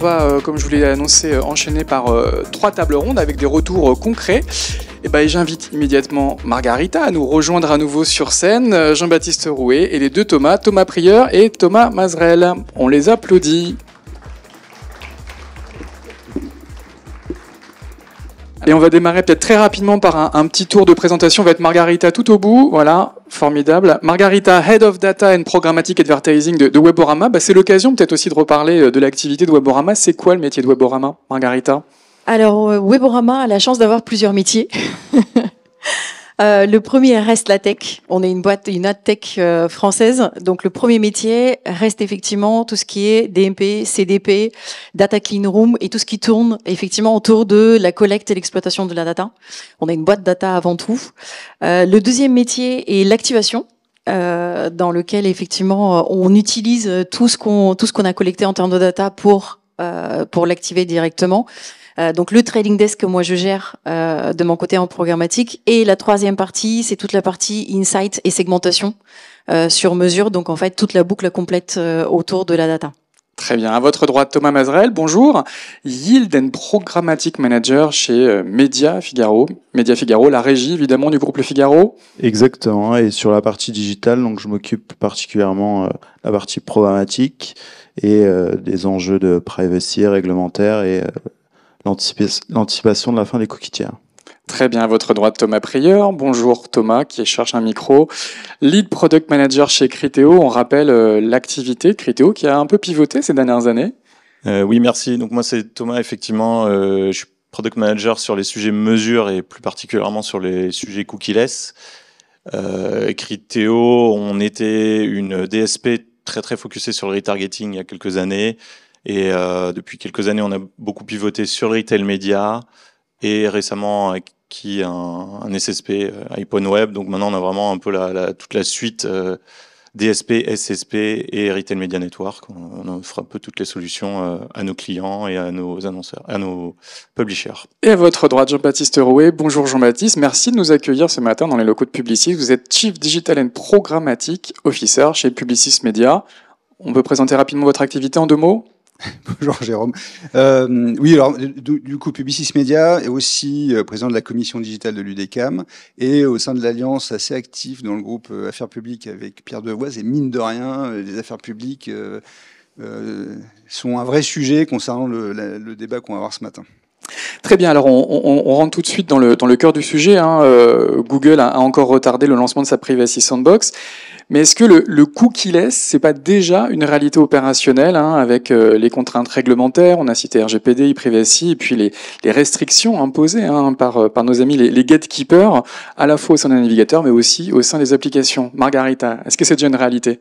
va, comme je vous l'ai annoncé, enchaîner par 3 tables rondes avec des retours concrets. Et j'invite immédiatement Margarita à nous rejoindre à nouveau sur scène, Jean-Baptiste Rouet et les deux Thomas, Thomas Prieur et Thomas Mazerel. On les applaudit. Et on va démarrer peut-être très rapidement par un petit tour de présentation. On va être Margarita tout au bout. Voilà, formidable. Margarita, Head of Data and Programmatic Advertising de Weborama. C'est l'occasion peut-être aussi de reparler de l'activité de Weborama. C'est quoi le métier de Weborama, Margarita ? Alors, Weborama a la chance d'avoir plusieurs métiers. Le premier reste la tech. On est une ad tech française. Donc, le premier métier reste effectivement tout ce qui est DMP, CDP, Data Clean Room et tout ce qui tourne effectivement autour de la collecte et l'exploitation de la data. On a une boîte data avant tout. Le deuxième métier est l'activation. Dans lequel effectivement on utilise tout ce qu'on a collecté en termes de data pour l'activer directement. Donc le trading desk que moi je gère de mon côté en programmatique, et la troisième partie c'est toute la partie insight et segmentation sur mesure, donc en fait toute la boucle complète autour de la data. Très bien. À votre droite, Thomas Mazerel, bonjour. Yield and Programmatic Manager chez Média Figaro. Média Figaro, la régie évidemment du groupe Le Figaro. Exactement. Et sur la partie digitale, donc je m'occupe particulièrement de la partie programmatique et des enjeux de privacy réglementaire et l'anticipation de la fin des cookies tiers. Très bien, à votre droite, Thomas Prieur. Bonjour Thomas, qui cherche un micro. Lead Product Manager chez Criteo. On rappelle l'activité de Criteo qui a un peu pivoté ces dernières années. Oui, merci. Donc moi, c'est Thomas, effectivement. Je suis Product Manager sur les sujets mesure et plus particulièrement sur les sujets cookieless. Criteo, on était une DSP très très focusée sur le retargeting il y a quelques années. Et depuis quelques années, on a beaucoup pivoté sur le retail média et récemment acquis un SSP, IPONWeb. Donc maintenant, on a vraiment un peu toute la suite DSP, SSP et Retail Media Network. On offre un peu toutes les solutions à nos clients et à nos annonceurs, à nos publishers. Et à votre droite, Jean-Baptiste Rouet. Bonjour Jean-Baptiste, merci de nous accueillir ce matin dans les locaux de Publicis. Vous êtes Chief Digital and Programmatic Officer chez Publicis Media. On peut présenter rapidement votre activité en 2 mots ? Bonjour Jérôme. Oui, alors du coup, Publicis Media est aussi président de la commission digitale de l'UDECAM et au sein de l'Alliance assez actif dans le groupe Affaires publiques avec Pierre Devoise. Et mine de rien, les affaires publiques sont un vrai sujet concernant le débat qu'on va avoir ce matin. Très bien, alors on rentre tout de suite dans le cœur du sujet. Google a encore retardé le lancement de sa Privacy Sandbox. Mais est-ce que le cookieless, c'est pas déjà une réalité opérationnelle avec les contraintes réglementaires? On a cité RGPD, e-privacy, et puis les restrictions imposées par nos amis les gatekeepers, à la fois au sein des navigateurs, mais aussi au sein des applications. Margarita, est-ce que c'est déjà une réalité?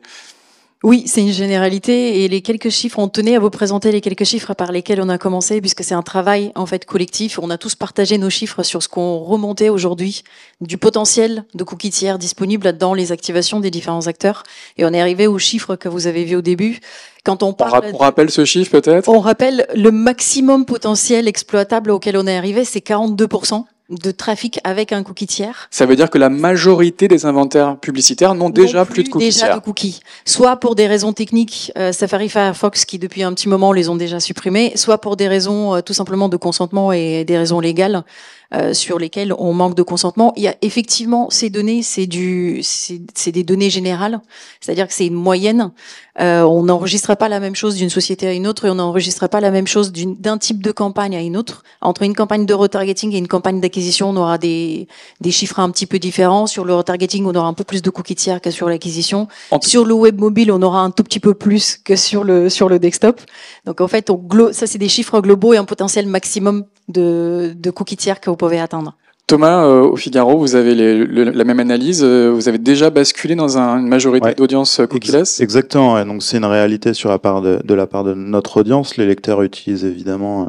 Oui, c'est une généralité et les quelques chiffres, on tenait à vous présenter les quelques chiffres par lesquels on a commencé puisque c'est un travail en fait collectif. On a tous partagé nos chiffres sur ce qu'on remontait aujourd'hui du potentiel de cookies tiers disponibles dans les activations des différents acteurs et on est arrivé aux chiffres que vous avez vus au début. Quand on parle, on rappelle ce chiffre peut-être? On rappelle le maximum potentiel exploitable auquel on est arrivé, c'est 42%. De trafic avec un cookie tiers. Ça veut dire que la majorité des inventaires publicitaires n'ont déjà plus de cookies tiers. Déjà de cookies. Soit pour des raisons techniques, Safari, Firefox qui depuis un petit moment les ont déjà supprimés, soit pour des raisons tout simplement de consentement et des raisons légales sur lesquelles on manque de consentement. Il y a effectivement ces données, c'est des données générales, c'est-à-dire que c'est une moyenne. On n'enregistre pas la même chose d'une société à une autre et on n'enregistre pas la même chose d'un type de campagne à une autre. Entre une campagne de retargeting et une campagne d'acquisition, on aura des chiffres un petit peu différents. Sur le retargeting, on aura un peu plus de cookies tiers que sur l'acquisition. Sur le web mobile, on aura un tout petit peu plus que sur le desktop. Donc en fait, ça c'est des chiffres globaux et un potentiel maximum de cookies tiers que vous pouvez atteindre. Thomas, au Figaro, vous avez la même analyse. Vous avez déjà basculé dans une majorité d'audience cookieless. Exactement. Ouais. Donc c'est une réalité sur la part de la part de notre audience. Les lecteurs utilisent évidemment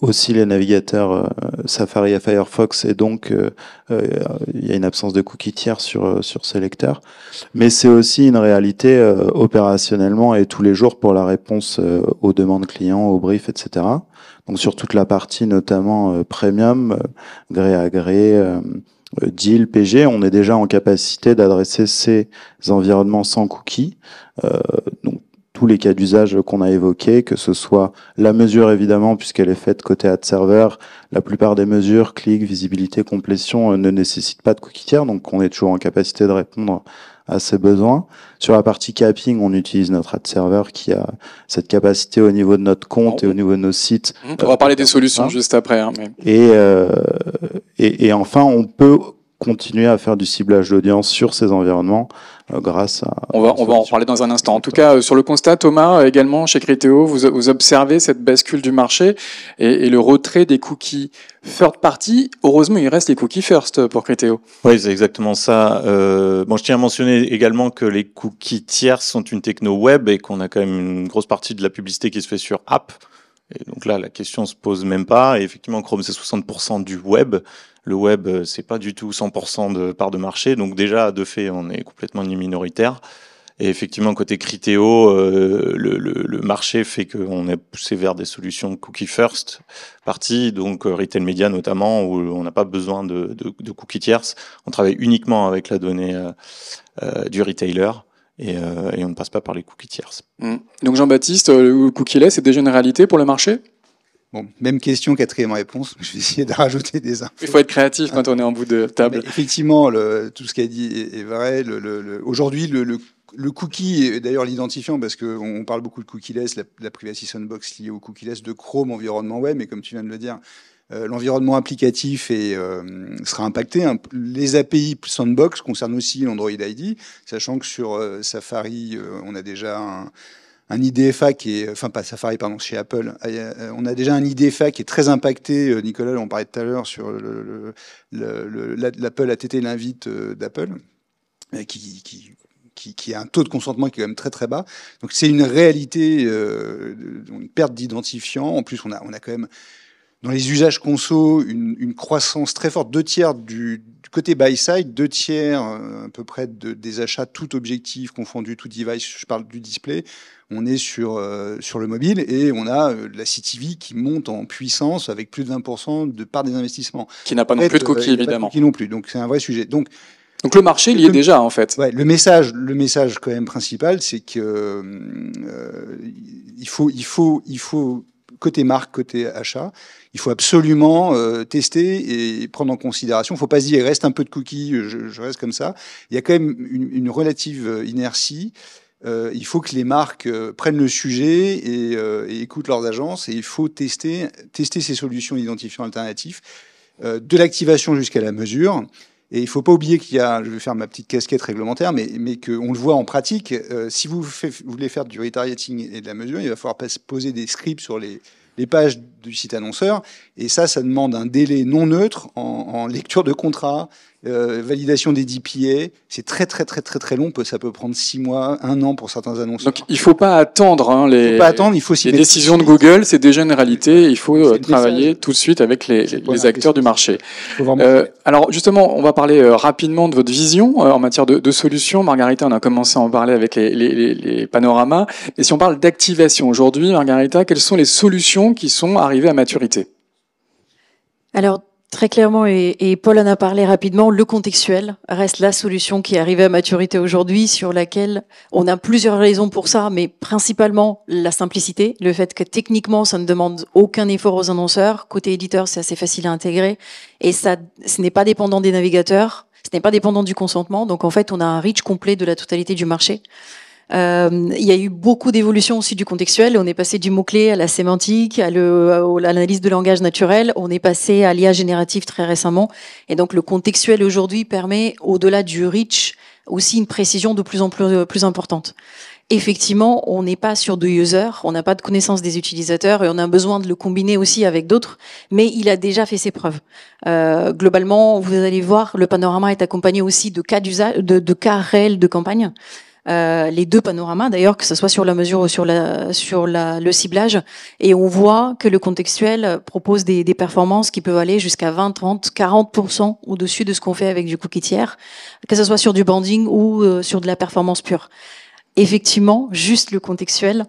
aussi les navigateurs Safari et Firefox, et donc il y a une absence de cookies tiers sur ces lecteurs. Mais c'est aussi une réalité opérationnellement et tous les jours pour la réponse aux demandes clients, aux briefs, etc. Donc sur toute la partie notamment premium, gré à gré, deal, PG, on est déjà en capacité d'adresser ces environnements sans cookies. Donc tous les cas d'usage qu'on a évoqués, que ce soit la mesure évidemment, puisqu'elle est faite côté ad server. La plupart des mesures, clics, visibilité, complétion, ne nécessitent pas de cookie tiers, donc on est toujours en capacité de répondre à ses besoins. Sur la partie capping, on utilise notre ad server qui a cette capacité au niveau de notre compte et au niveau de nos sites. On va parler des solutions juste après. Hein, mais... et enfin, on peut continuer à faire du ciblage d'audience sur ces environnements grâce à... On va en parler dans un instant. En tout cas, sur le constat, Thomas, également chez Criteo, vous observez cette bascule du marché et le retrait des cookies third party. Heureusement, il reste les cookies first pour Criteo. Oui, c'est exactement ça. Bon, je tiens à mentionner également que les cookies tiers sont une techno web et qu'on a quand même une grosse partie de la publicité qui se fait sur app. Et donc là, la question se pose même pas. Et effectivement, Chrome, c'est 60% du web. Le web, c'est pas du tout 100% de part de marché. Donc déjà, de fait, on est complètement minoritaire. Et effectivement, côté Criteo, le marché fait qu'on est poussé vers des solutions cookie first partie, donc retail media notamment, où on n'a pas besoin de cookies tierces. On travaille uniquement avec la donnée du retailer. Et on ne passe pas par les cookies tierces. Donc Jean-Baptiste, le cookie-less, c'est déjà une réalité pour le marché ? Bon, même question, quatrième réponse. Je vais essayer de rajouter des infos. Il faut être créatif quand on est en bout de table. Mais effectivement, tout ce qu'a dit est vrai. Aujourd'hui, le cookie, et d'ailleurs l'identifiant, parce qu'on parle beaucoup de cookie-less, la Privacy Sandbox liée au cookie-less de Chrome, environnement web, mais comme tu viens de le dire, l'environnement applicatif sera impacté. Les API Sandbox concernent aussi l'Android ID, sachant que sur Safari, on a déjà un IDFA qui est, enfin pas Safari, pardon, chez Apple, on a déjà un IDFA qui est très impacté. Nicolas, on parlait tout à l'heure sur l'Apple ATT, l'invite d'Apple, qui a un taux de consentement qui est quand même très très bas. Donc c'est une réalité, une perte d'identifiant. En plus, on a quand même dans les usages conso une croissance très forte, 2/3 du côté buy-side, 2/3 à peu près des achats tout objectif confondu, tout device, je parle du display. On est sur le mobile et on a la CTV qui monte en puissance avec plus de 20% de part des investissements. Qui n'a pas non plus de cookies, évidemment. Pas de cookies non plus, donc c'est un vrai sujet. Donc le marché, il y est déjà, en fait. Ouais, le message quand même principal, c'est que il faut côté marque, côté achat, il faut absolument tester et prendre en considération. Il ne faut pas se dire, il reste un peu de cookies, je reste comme ça. Il y a quand même une relative inertie. Il faut que les marques prennent le sujet et écoutent leurs agences. Et il faut tester ces solutions identifiant alternatifs, de l'activation jusqu'à la mesure. Et il ne faut pas oublier qu'il y a, je vais faire ma petite casquette réglementaire, mais qu'on le voit en pratique, si vous voulez faire du retargeting et de la mesure, il va falloir poser des scripts sur les pages du site annonceur, et ça demande un délai non neutre en lecture de contrat, validation des DPA. C'est très long, ça peut prendre 6 mois, 1 an pour certains annonceurs. Donc il ne faut pas attendre les décisions de Google, c'est déjà une réalité, il faut travailler tout de suite avec les acteurs du marché. Alors justement, on va parler rapidement de votre vision en matière de solutions. Margarita, on a commencé à en parler avec les panoramas, et si on parle d'activation aujourd'hui, Margarita, quelles sont les solutions qui sont arrivées à maturité ? Alors, très clairement, et Paul en a parlé rapidement, le contextuel reste la solution qui est arrivée à maturité aujourd'hui, sur laquelle on a plusieurs raisons pour ça, mais principalement la simplicité, le fait que techniquement, ça ne demande aucun effort aux annonceurs. Côté éditeur, c'est assez facile à intégrer, et ce n'est pas dépendant des navigateurs, ce n'est pas dépendant du consentement, donc en fait, on a un reach complet de la totalité du marché. Il y a eu beaucoup d'évolutions aussi du contextuel. On est passé du mot-clé à la sémantique, à l'analyse de langage naturel. On est passé à l'IA générative très récemment. Et donc, le contextuel aujourd'hui permet, au-delà du reach, aussi une précision de plus en plus importante. Effectivement, on n'est pas sur de user, on n'a pas de connaissance des utilisateurs et on a besoin de le combiner aussi avec d'autres, mais il a déjà fait ses preuves. Globalement, vous allez voir, le panorama est accompagné aussi de cas d'usage, de cas réels de campagne. Les deux panoramas d'ailleurs, que ce soit sur la mesure ou sur le ciblage, et on voit que le contextuel propose des performances qui peuvent aller jusqu'à 20, 30, 40% au-dessus de ce qu'on fait avec du cookie tiers, que ce soit sur du branding ou sur de la performance pure. Effectivement, juste le contextuel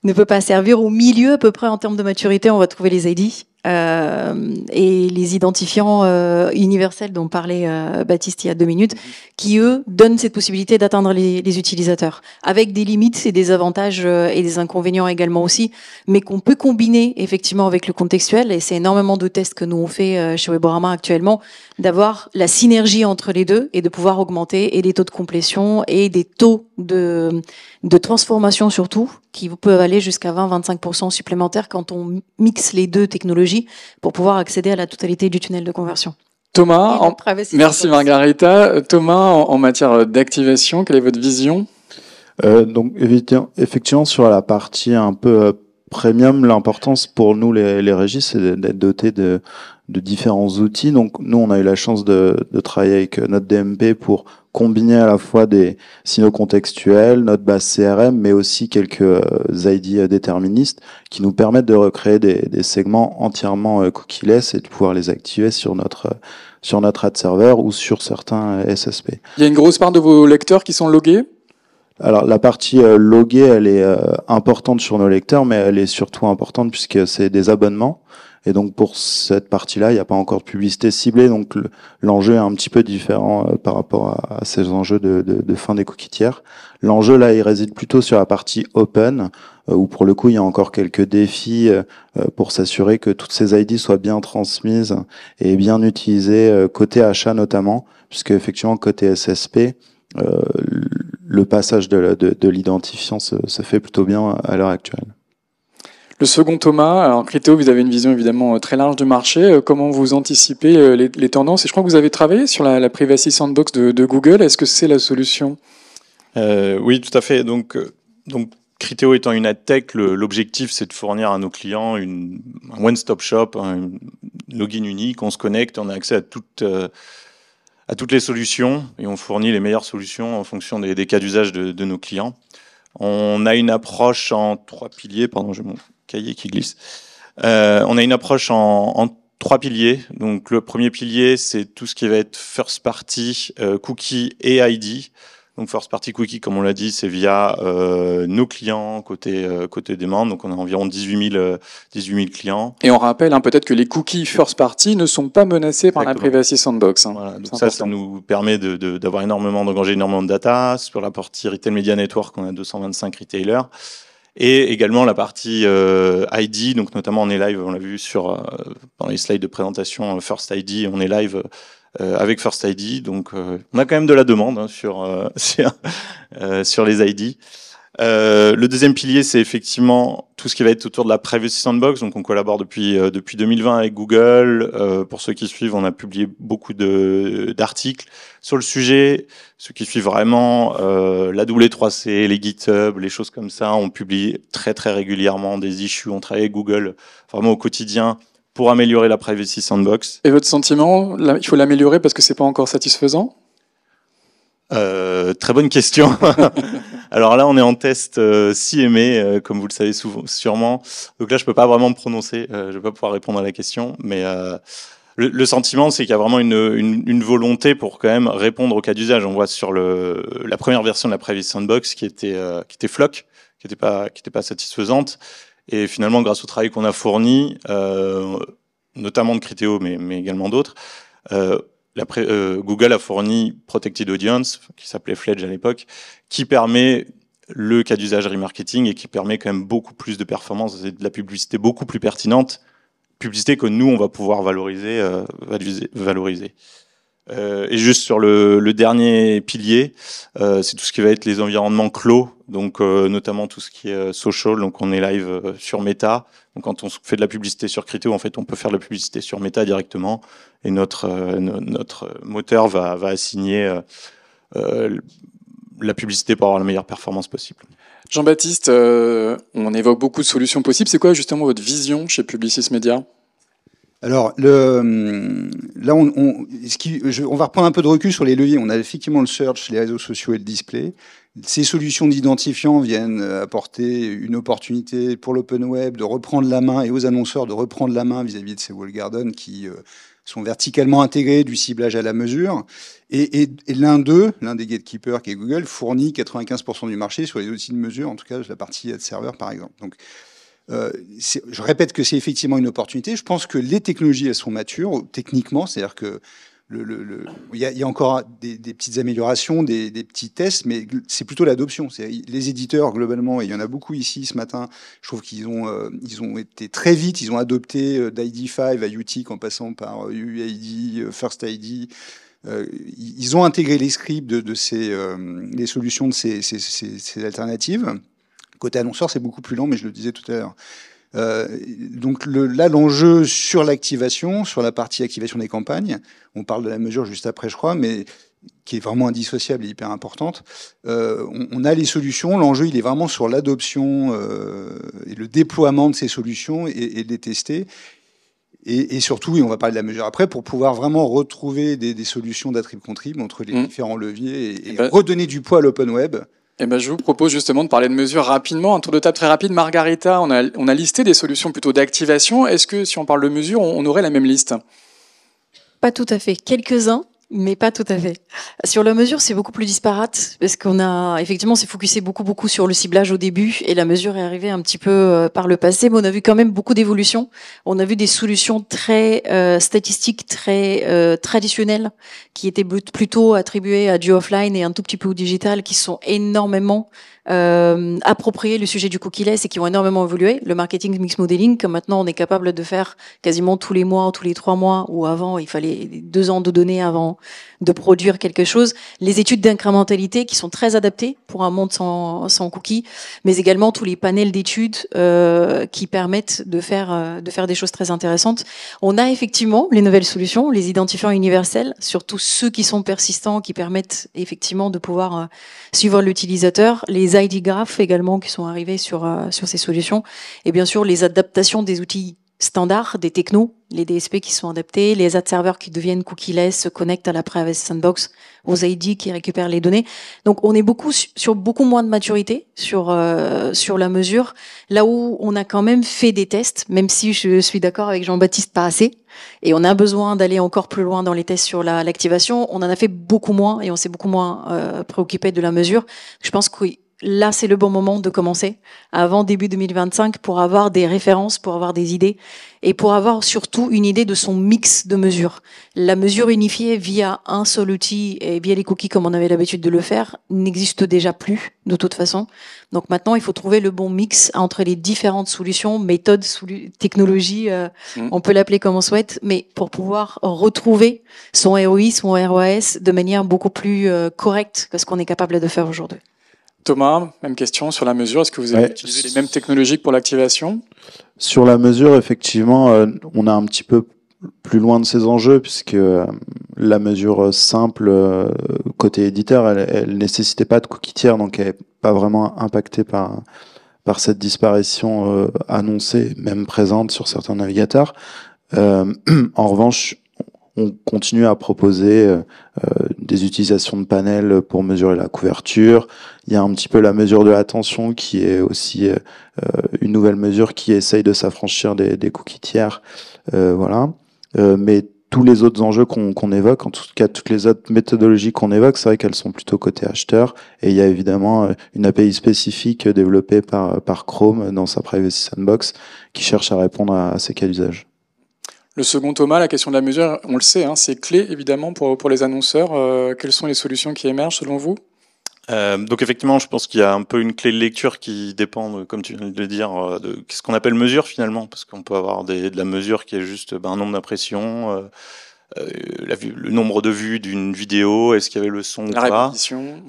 ne peut pas servir. Au milieu à peu près en termes de maturité, on va trouver les ID. et les identifiants universels dont parlait Baptiste il y a 2 minutes, qui eux donnent cette possibilité d'atteindre les utilisateurs, avec des limites et des avantages et des inconvénients également aussi, mais qu'on peut combiner effectivement avec le contextuel, et c'est énormément de tests que nous on fait chez Weborama actuellement, d'avoir la synergie entre les deux et de pouvoir augmenter et des taux de complétion et des taux de transformation surtout, qui peuvent aller jusqu'à 20-25% supplémentaires quand on mixe les deux technologies pour pouvoir accéder à la totalité du tunnel de conversion. Thomas, merci Margarita. Thomas, en matière d'activation, quelle est votre vision ? Donc effectivement, sur la partie un peu premium, l'importance pour nous les régies, c'est d'être doté de différents outils. Donc nous, on a eu la chance de travailler avec notre DMP pour combiner à la fois des signaux contextuels, notre base CRM, mais aussi quelques ID déterministes qui nous permettent de recréer des segments entièrement cookieless et de pouvoir les activer sur notre ad server ou sur certains SSP. Il y a une grosse part de vos lecteurs qui sont logués ? Alors la partie loguée, elle est importante sur nos lecteurs, mais elle est surtout importante puisque c'est des abonnements. Et donc pour cette partie-là, il n'y a pas encore de publicité ciblée, donc l'enjeu est un petit peu différent par rapport à ces enjeux de fin des cookies tiers. L'enjeu là, il réside plutôt sur la partie open, où pour le coup, il y a encore quelques défis pour s'assurer que toutes ces ID soient bien transmises et bien utilisées côté achat notamment, puisque effectivement côté SSP, le passage de l'identifiant se fait plutôt bien à l'heure actuelle. Le second Thomas, alors Criteo, vous avez une vision évidemment très large du marché. Comment vous anticipez les tendances ? Et je crois que vous avez travaillé sur la Privacy Sandbox de Google. Est-ce que c'est la solution ? Oui, tout à fait. Donc Criteo étant une adtech, l'objectif c'est de fournir à nos clients un one-stop shop, un login unique. On se connecte, on a accès à toutes les solutions et on fournit les meilleures solutions en fonction des cas d'usage de nos clients. On a une approche en 3 piliers. Pardon, j'ai mon cahier qui glisse. On a une approche en 3 piliers. Donc le premier pilier, c'est tout ce qui va être first party, cookie et ID. Donc first party cookie, comme on l'a dit, c'est via nos clients côté demande. Donc on a environ 18 000 clients. Et on rappelle peut-être que les cookies first party ne sont pas menacés par la Privacy Sandbox. Voilà, donc ça nous permet d'avoir d'engranger énormément de data. Sur la partie Retail Media Network, on a 225 retailers. Et également la partie ID, donc notamment on est live, on l'a vu dans les slides de présentation First ID, on est live avec First ID, donc on a quand même de la demande sur les ID. Le deuxième pilier, c'est effectivement tout ce qui va être autour de la Privacy Sandbox. Donc, on collabore depuis 2020 avec Google. Pour ceux qui suivent, on a publié beaucoup d'articles sur le sujet. Ceux qui suivent vraiment la W3C, les GitHub, les choses comme ça, on publie très très régulièrement des issues. On travaille avec Google vraiment au quotidien pour améliorer la Privacy Sandbox. Et votre sentiment, il faut l'améliorer parce que c'est pas encore satisfaisant ? Très bonne question. Alors là, on est en test CMA, comme vous le savez sûrement. Donc là, je peux pas vraiment me prononcer. Je vais pas pouvoir répondre à la question. Mais le sentiment, c'est qu'il y a vraiment une volonté pour quand même répondre au cas d'usage. On voit sur la première version de la Privacy Sandbox qui était floc, qui était pas satisfaisante. Et finalement, grâce au travail qu'on a fourni, notamment de Criteo, mais également d'autres, Google a fourni Protected Audience, qui s'appelait Fledge à l'époque, qui permet le cas d'usage remarketing et qui permet quand même beaucoup plus de performance et de la publicité beaucoup plus pertinente, publicité que nous, on va pouvoir valoriser. Et juste sur le dernier pilier, c'est tout ce qui va être les environnements clos, donc notamment tout ce qui est social. Donc on est live sur Meta. Donc quand on fait de la publicité sur Criteo, en fait, on peut faire de la publicité sur Meta directement, et notre moteur va assigner la publicité pour avoir la meilleure performance possible. Jean-Baptiste, on évoque beaucoup de solutions possibles. C'est quoi justement votre vision chez Publicis Media ? Alors, là, on va reprendre un peu de recul sur les leviers. On a effectivement le search, les réseaux sociaux et le display. Ces solutions d'identifiants viennent apporter une opportunité pour l'open web de reprendre la main et aux annonceurs de reprendre la main vis-à-vis de ces walled gardens qui sont verticalement intégrés, du ciblage à la mesure. Et l'un des gatekeepers qui est Google, fournit 95% du marché sur les outils de mesure, en tout cas la partie ad server par exemple. Donc, Je répète que c'est effectivement une opportunité. Je pense que les technologies, elles sont matures techniquement, c'est-à-dire que il y a encore des petites améliorations, des petits tests, mais c'est plutôt l'adoption. Les éditeurs, globalement, et il y en a beaucoup ici ce matin, je trouve qu'ils ont été très vite, ils ont adopté d'ID5 à UTIC en passant par UID, First ID. Ils ont intégré les scripts les solutions de ces alternatives. Côté annonceur, c'est beaucoup plus lent, mais je le disais tout à l'heure. Donc là, l'enjeu sur l'activation, sur la partie activation des campagnes, on parle de la mesure juste après, je crois, mais qui est vraiment indissociable et hyper importante. On a les solutions. L'enjeu, il est vraiment sur l'adoption et le déploiement de ces solutions et de les tester. Et surtout, et on va parler de la mesure après, pour pouvoir vraiment retrouver des solutions d'attrib-contrib entre les différents leviers et redonner du poids à l'open web. Eh ben, je vous propose justement de parler de mesures rapidement. Un tour de table très rapide. Margarita, on a listé des solutions plutôt d'activation. Est-ce que si on parle de mesures, on aurait la même liste? Pas tout à fait. Quelques-uns, mais pas tout à fait. Sur la mesure, c'est beaucoup plus disparate parce qu'on a effectivement s'est focusé beaucoup sur le ciblage au début et la mesure est arrivée un petit peu par le passé, mais on a vu quand même beaucoup d'évolutions. On a vu des solutions très statistiques, très traditionnelles qui étaient plutôt attribuées à du offline et un tout petit peu au digital, qui sont énormément approprié le sujet du cookie-less et qui ont énormément évolué. Le marketing mix modeling, comme maintenant on est capable de faire quasiment tous les mois, tous les 3 mois, ou avant il fallait 2 ans de données avant de produire quelque chose. Les études d'incrémentalité qui sont très adaptées pour un monde sans cookies, mais également tous les panels d'études qui permettent de faire des choses très intéressantes. On a effectivement les nouvelles solutions, les identifiants universels, surtout ceux qui sont persistants, qui permettent effectivement de pouvoir suivre l'utilisateur, les ID Graph également qui sont arrivés sur ces solutions, et bien sûr les adaptations des outils standards, des technos, les DSP qui sont adaptés, les ad serveurs qui deviennent cookie-less, se connectent à la Privacy Sandbox, aux ID qui récupèrent les données. Donc on est sur beaucoup moins de maturité sur la mesure, là où on a quand même fait des tests, même si je suis d'accord avec Jean-Baptiste, pas assez. Et on a besoin d'aller encore plus loin dans les tests sur l'activation. On en a fait beaucoup moins et on s'est beaucoup moins préoccupé de la mesure. Je pense que là, c'est le bon moment de commencer avant début 2025 pour avoir des références, pour avoir des idées et pour avoir surtout une idée de son mix de mesures. La mesure unifiée via un seul outil et via les cookies comme on avait l'habitude de le faire n'existe déjà plus de toute façon. Donc maintenant, il faut trouver le bon mix entre les différentes solutions, méthodes, technologies, on peut l'appeler comme on souhaite, mais pour pouvoir retrouver son ROI, son ROAS de manière beaucoup plus correcte que ce qu'on est capable de faire aujourd'hui. Thomas, même question sur la mesure. Est-ce que vous avez utilisé les mêmes technologies pour l'activation? Sur la mesure, effectivement, on est un petit peu plus loin de ces enjeux puisque la mesure simple côté éditeur, elle nécessitait pas de cookie tiers, donc elle n'est pas vraiment impactée par cette disparition annoncée, même présente sur certains navigateurs. En revanche, on continue à proposer des utilisations de panels pour mesurer la couverture. Il y a un petit peu la mesure de l'attention qui est aussi une nouvelle mesure qui essaye de s'affranchir des cookies tiers. Voilà. Mais tous les autres enjeux qu'on évoque, en tout cas toutes les autres méthodologies qu'on évoque, c'est vrai qu'elles sont plutôt côté acheteur. Et il y a évidemment une API spécifique développée par Chrome dans sa Privacy Sandbox qui cherche à répondre à ces cas d'usage. Le second, Thomas, la question de la mesure, on le sait, hein, c'est clé évidemment pour les annonceurs. Quelles sont les solutions qui émergent selon vous? Donc effectivement, je pense qu'il y a un peu une clé de lecture qui dépend, comme tu viens de le dire, de qu'est-ce qu'on appelle mesure finalement, parce qu'on peut avoir de la mesure qui est juste un nombre d'impressions, le nombre de vues d'une vidéo, est-ce qu'il y avait le son ou pas,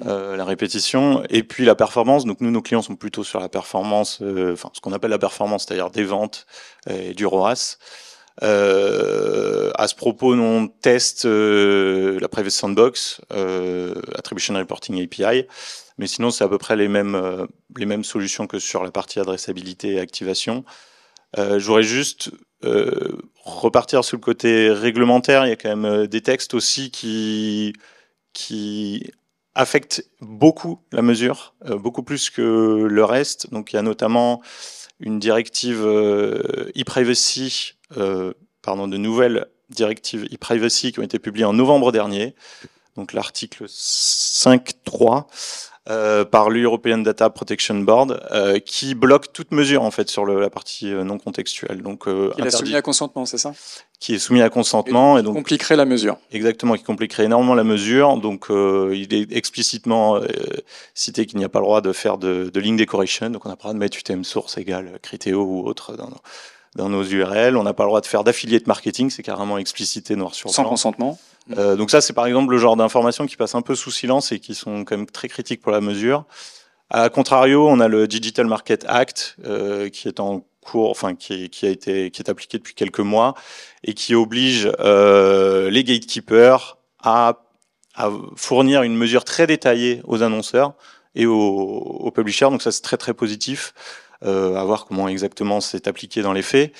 la répétition, et puis la performance. Donc nous, nos clients sont plutôt sur la performance, ce qu'on appelle la performance, c'est-à-dire des ventes et du ROAS. À ce propos, on teste la Privacy Sandbox, Attribution Reporting API, mais sinon c'est à peu près les mêmes solutions que sur la partie adressabilité et activation. Je voudrais juste repartir sur le côté réglementaire. Il y a quand même des textes aussi qui affectent beaucoup la mesure, beaucoup plus que le reste. Donc il y a notamment une directive e-privacy, de nouvelles directives e-privacy qui ont été publiées en novembre dernier. Donc l'article 5.3 par l'European Data Protection Board, qui bloque toute mesure en fait sur la partie non contextuelle. Donc, il est soumis à consentement, c'est ça? Qui est soumis à consentement et donc compliquerait la mesure. Exactement, qui compliquerait énormément la mesure. Donc, il est explicitement cité qu'il n'y a pas le droit de faire de link decoration. Donc, on n'a pas le droit de mettre UTM source égale Criteo ou autre dans nos URL. On n'a pas le droit de faire d'affiliate marketing, c'est carrément explicité noir sur blanc. Sans consentement. Donc ça, c'est par exemple le genre d'informations qui passent un peu sous silence et qui sont quand même très critiques pour la mesure. À contrario, on a le Digital Market Act qui est en cours, enfin qui est appliqué depuis quelques mois et qui oblige les gatekeepers à fournir une mesure très détaillée aux annonceurs et aux publishers. Donc ça, c'est très très positif. À voir comment exactement c'est appliqué dans les faits.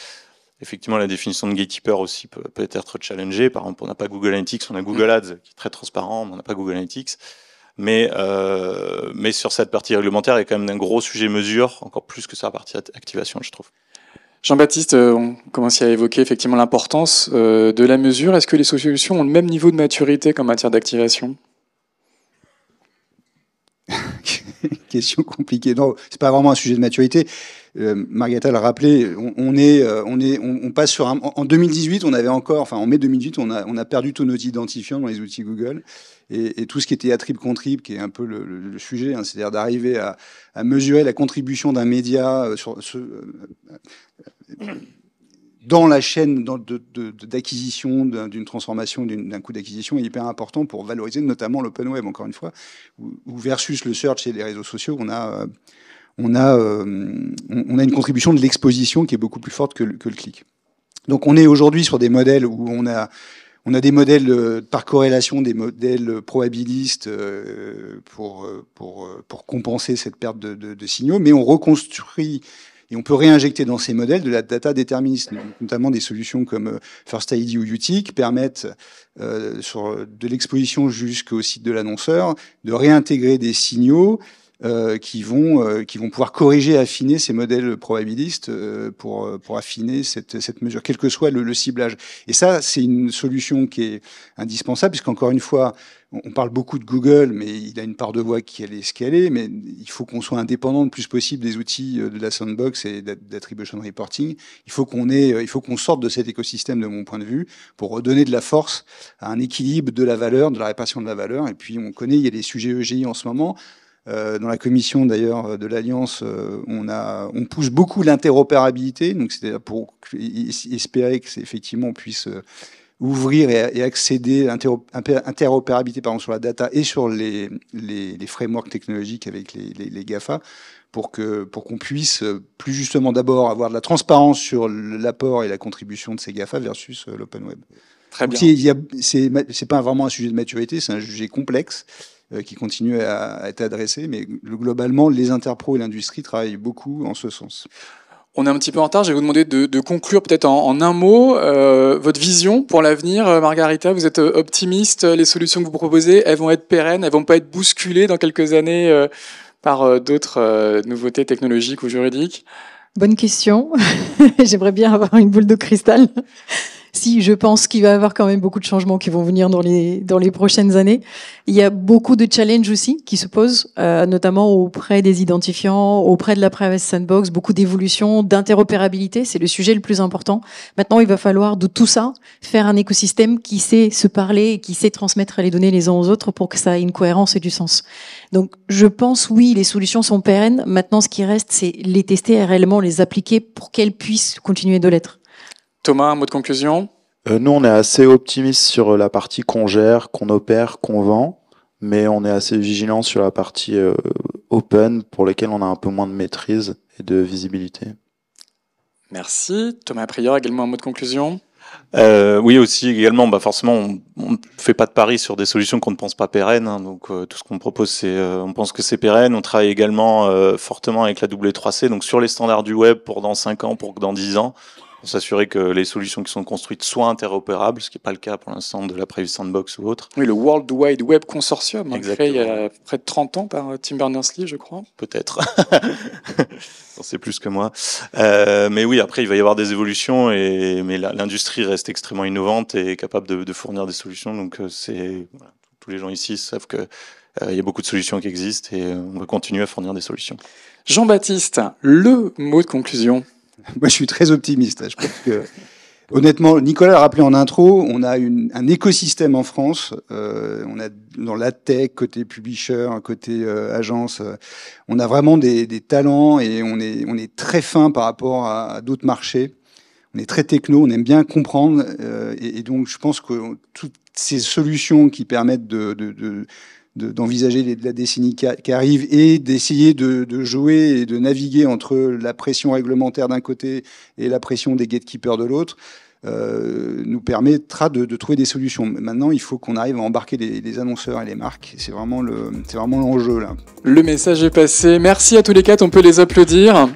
Effectivement, la définition de gatekeeper aussi peut être challengée. Par exemple, on n'a pas Google Analytics, on a Google Ads qui est très transparent, mais on n'a pas Google Analytics. Mais sur cette partie réglementaire, il y a quand même un gros sujet mesure, encore plus que sur la partie activation, je trouve. Jean-Baptiste, on commence à évoquer effectivement l'importance de la mesure. Est-ce que les solutions ont le même niveau de maturité qu'en matière d'activation ? Question compliquée. Non, c'est pas vraiment un sujet de maturité. Margarita l'a rappelé. On passe sur en 2018, on avait encore, enfin en mai 2018, on a perdu tous nos identifiants dans les outils Google et tout ce qui était attrib contrib, qui est un peu le sujet, hein, c'est-à-dire d'arriver à mesurer la contribution d'un média dans la chaîne d'acquisition, d'une transformation, d'un coût d'acquisition est hyper important pour valoriser notamment l'open web, encore une fois, ou versus le search et les réseaux sociaux, on a une contribution de l'exposition qui est beaucoup plus forte que le clic. Donc on est aujourd'hui sur des modèles où on a des modèles par corrélation, des modèles probabilistes pour compenser cette perte de signaux, mais on reconstruit et on peut réinjecter dans ces modèles de la data déterministe, notamment des solutions comme First ID ou UTIC permettent, sur de l'exposition jusqu'au site de l'annonceur, de réintégrer des signaux qui vont pouvoir corriger, affiner ces modèles probabilistes pour affiner cette mesure, quel que soit le ciblage. Et ça, c'est une solution qui est indispensable, puisqu'encore une fois, on parle beaucoup de Google, mais il a une part de voix qui est ce qu'elle est, mais il faut qu'on soit indépendant le plus possible des outils de la sandbox et d'attribution reporting. Il faut qu'on sorte de cet écosystème, de mon point de vue, pour redonner de la force à un équilibre de la valeur, de la répartition de la valeur. Et puis, on connaît, il y a des sujets EGI en ce moment. Dans la commission d'ailleurs de l'Alliance, on pousse beaucoup l'interopérabilité, donc c'est-à-dire pour espérer que effectivement on puisse ouvrir et accéder à interopérabilité sur la data et sur les frameworks technologiques avec les GAFA pour qu'on puisse plus justement d'abord avoir de la transparence sur l'apport et la contribution de ces GAFA versus l'open web. Très bien. C'est pas vraiment un sujet de maturité, c'est un sujet complexe qui continue à être adressé, mais globalement, les interpros et l'industrie travaillent beaucoup en ce sens. On est un petit peu en retard, je vais vous demander de conclure peut-être en un mot votre vision pour l'avenir. Margarita, vous êtes optimiste, les solutions que vous proposez, elles vont être pérennes, elles vont pas être bousculées dans quelques années par d'autres nouveautés technologiques ou juridiques? Bonne question. J'aimerais bien avoir une boule de cristal. Si, je pense qu'il va y avoir quand même beaucoup de changements qui vont venir dans les prochaines années. Il y a beaucoup de challenges aussi qui se posent, notamment auprès des identifiants, auprès de la Privacy Sandbox, beaucoup d'évolutions, d'interopérabilité, c'est le sujet le plus important. Maintenant, il va falloir de tout ça faire un écosystème qui sait se parler et qui sait transmettre les données les uns aux autres pour que ça ait une cohérence et du sens. Donc, je pense, oui, les solutions sont pérennes. Maintenant, ce qui reste, c'est les tester et réellement les appliquer pour qu'elles puissent continuer de l'être. Thomas, un mot de conclusion? Nous, on est assez optimiste sur la partie qu'on gère, qu'on opère, qu'on vend, mais on est assez vigilant sur la partie open pour laquelle on a un peu moins de maîtrise et de visibilité. Merci. Thomas Prieur, également un mot de conclusion? Oui, aussi, également, forcément, on ne fait pas de pari sur des solutions qu'on ne pense pas pérennes. Hein, donc, tout ce qu'on propose, on pense que c'est pérenne. On travaille également fortement avec la W3C, donc sur les standards du web pour dans 5 ans, pour dans 10 ans. Pour s'assurer que les solutions qui sont construites soient interopérables, ce qui n'est pas le cas pour l'instant de la Privacy Sandbox ou autre. Oui, le World Wide Web Consortium, créé il y a près de 30 ans par Tim Berners-Lee, je crois. Peut-être. C'est plus que moi. Mais oui, après, il va y avoir des évolutions, mais l'industrie reste extrêmement innovante et capable de fournir des solutions. Donc, voilà, tous les gens ici savent que Il y a beaucoup de solutions qui existent et on va continuer à fournir des solutions. Jean-Baptiste, le mot de conclusion. Moi, je suis très optimiste. Je pense que, honnêtement, Nicolas l'a rappelé en intro, on a un écosystème en France. On a dans la tech, côté publisher, côté agence, on a vraiment des talents et on est très fin par rapport à d'autres marchés. On est très techno, on aime bien comprendre. Et donc, je pense que toutes ces solutions qui permettent d'envisager la décennie qui arrive et d'essayer de jouer et de naviguer entre la pression réglementaire d'un côté et la pression des gatekeepers de l'autre, nous permettra de trouver des solutions. Maintenant, il faut qu'on arrive à embarquer les annonceurs et les marques. C'est vraiment l'enjeu, là. Le message est passé. Merci à tous les quatre, on peut les applaudir.